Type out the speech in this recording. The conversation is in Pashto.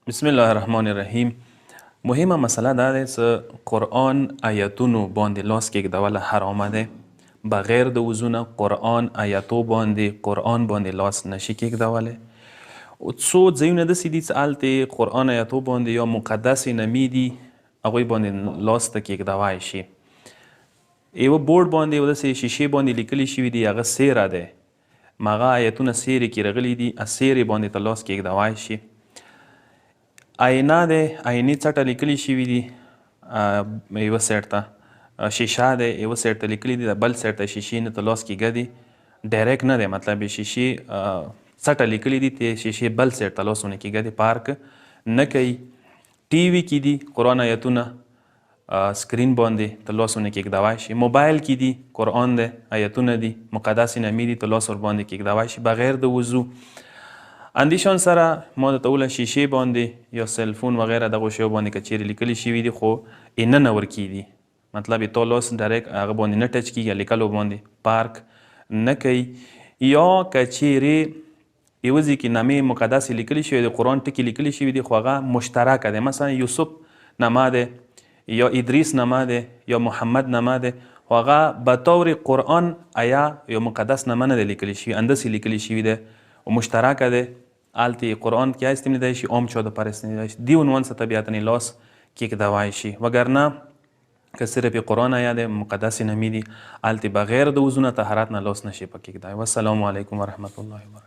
بسم الله الرحمن الرحیم. مهمه مسله دا ده چې قرآن آیتونو باندې لاس کېږدول حرامه ده. بغیر د وضو نه قرآن آیتو باندې لاس نشي کېږدولی. څو ځایونه داسې دي چې هلته قرآن آیتو باندې یا مقدسې نمې دي هغوی باندې لاس ته کېږدوی شي. یوه بورډ باندې یو داسې شیشې باندې لیکلي شوي دي هغه سیره ده. هغه آیتونه سیرې کې راغلي دي سیرې باندې ته لاس کېږدوی شي. آینه ده، آینې څټه لیکلي شوي دي یوه سایډ ته. شیشه ده یوه سایډ ته لیکلي دي بل سایډ ته شیشې نه ته لاس کېږدي. ډایرکټ نه دی مطلب شیشې څټه لیکلي دي ته شیشې بل سایډ ته لاس ونه کېږدي پارک نه کوي. ټي وي کې دي قرآن آیتونه سکرین باندې ته لاس ونه کېږدوی شي. موبایل کې دي قرآن دی آیتونه دي مقدسې نمې دي ته لاس ورباندې کېږدوی شي بغیر د وضو. اندیشان سره ما درته وویله شیشې باندې یا سلفون وغیره دغو شیو باندې که چیرې لیکلي شوي دي خو یې نه نه ورکېږي مطلب یې تا لاس ډایرکټ هغه باندې نه ټچ کېږي لیکلو باندې پارک نه کوي. یا که چیرې یوه ځای کې نامې مقدسې لیکلي شوي دي قرآن ټکي لیکلي شوي دي خو هغه مشترکه دی مثلا یوسف نامه دی یا ادریس نامه دی یا محمد نامه دی خو هغه بطور قرآن آیا یا مقدس نامه نه دی لیکلي شوي انداسې لیکلي شوي دی و مشترکه دی. هلته قرآن کې استعمالیدای شي عام چا دپاره استعمالیدای شي دې عنوان څخه طبیعتا لاس کېږدوی شي. وګرنه که صرف قرآن آیا دی مقدسې نمې دي هلته بغیر د وضو نه طهارت نه لاس نشي په کېږدوی. والسلام علیکم ورحمة الله وبرکاته.